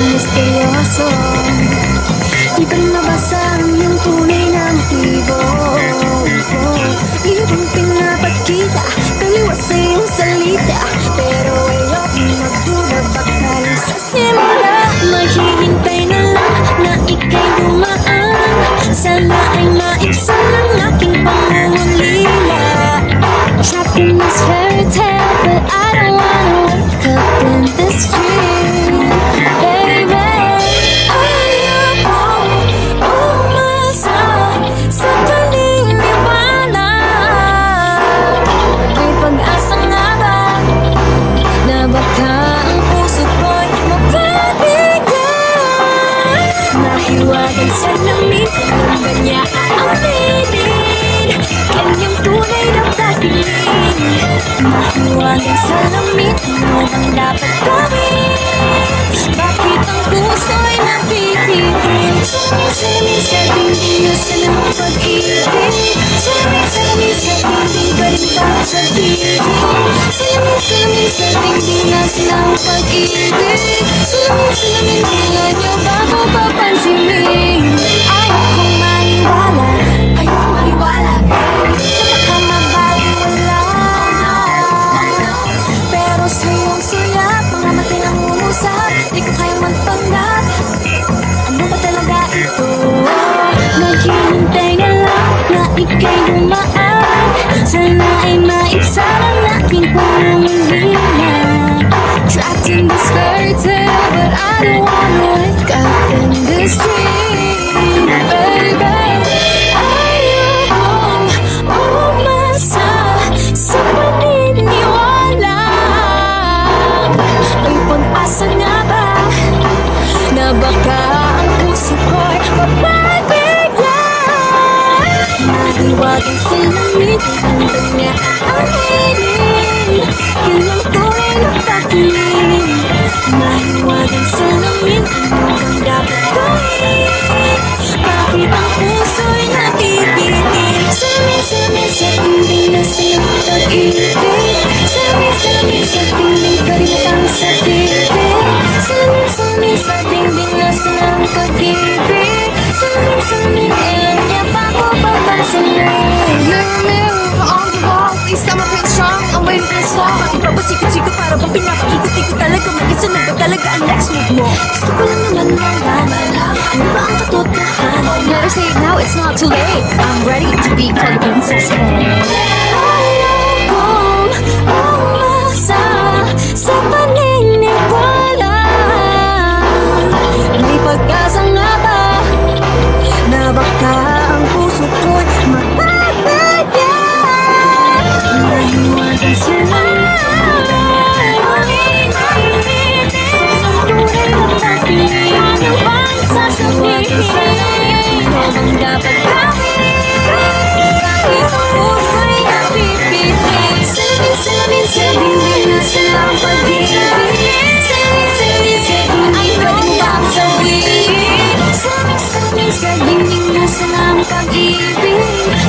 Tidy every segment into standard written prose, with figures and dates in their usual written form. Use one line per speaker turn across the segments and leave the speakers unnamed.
Misteryoso, di pa rin mabasa ang iyong tunay na motibo. Ibang pinapakita, taliwas sa iyong salita, pero ayokong magduda, baka rin sa simula. Maghihintay na lang na ika'y dumaan, sana ay maibsan ang aking pangungulila. Trapped in this fairy tale, but I don't wanna wake up in this dream. Nahiwagan sa lamin, ang kanya aaminin, kanyang tunay na pagtingin. Nahiwagan sa lamin, ano bang dapat gawin? Bakit ang puso'y napipitin? Salamin sa dingding na silang pag-ibig. Salamin sa dingding pa rin ba sa tigil? Salamin sa dingding na silang pag-ibig. Salamin kailan niyo bago papansinin? Ayokong maniwala, na baka mabaliwala. Pero sa iyong sulat, mga mati ng umusap, di ko kaya magpanggap. Ano ba talaga ito? Naghihintay na lang na ika'y dumaan, sana ay maibsan ang aking pangungulila. Trapped in this fairy tale, but I don't wanna wake up in this dream, baby. Ayokong umasa sa paniniwala. May pag-asa nga ba na baka ang puso ko'y mapapigla? Nahiwagan sa langit, ang kanya aaminin, kanyang tunay na pagtingin. Nahiwagan sa langit, ano bang dapat gawin? Bakit ang puso'y napipitin? Salamin sa dingding na silang pag-ibig. Salamin sa dingding pa rin ang sa tigil. Salamin sa dingding na silang pag-ibig. Salamin kailan niya pa ko papansinin? Mirror, mirror on the wall, please tell my face strong, ang way na strong. Bakit pa ba sikot-sikot para bang pinapakikot-ikot talaga? Mag-isa na ba talaga ang next move mo? Gusto ko lang naman malaman, ano ba ang katotohanan? Better say it now, it's not too late. I'm ready to be called a princess. Ayokong umasa sa paniniwala. May pag-asa nga ba na baka ang puso ko'y mapapagya? Nahiwagan sa langit, ano bang sasabihin? Ano bang dapat gawin? Bakit ang puso'y napipitin? Salamin sa dingding na silang pag-ibig. Salamin sa dingding pa rin ba sa wig? Salamin sa dingding na silang pag-ibig.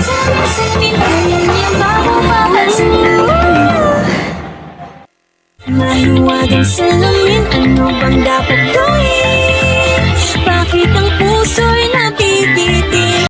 Salamin kailan niya bago papansinin? Mahiwagan sa lamin, ano bang dapat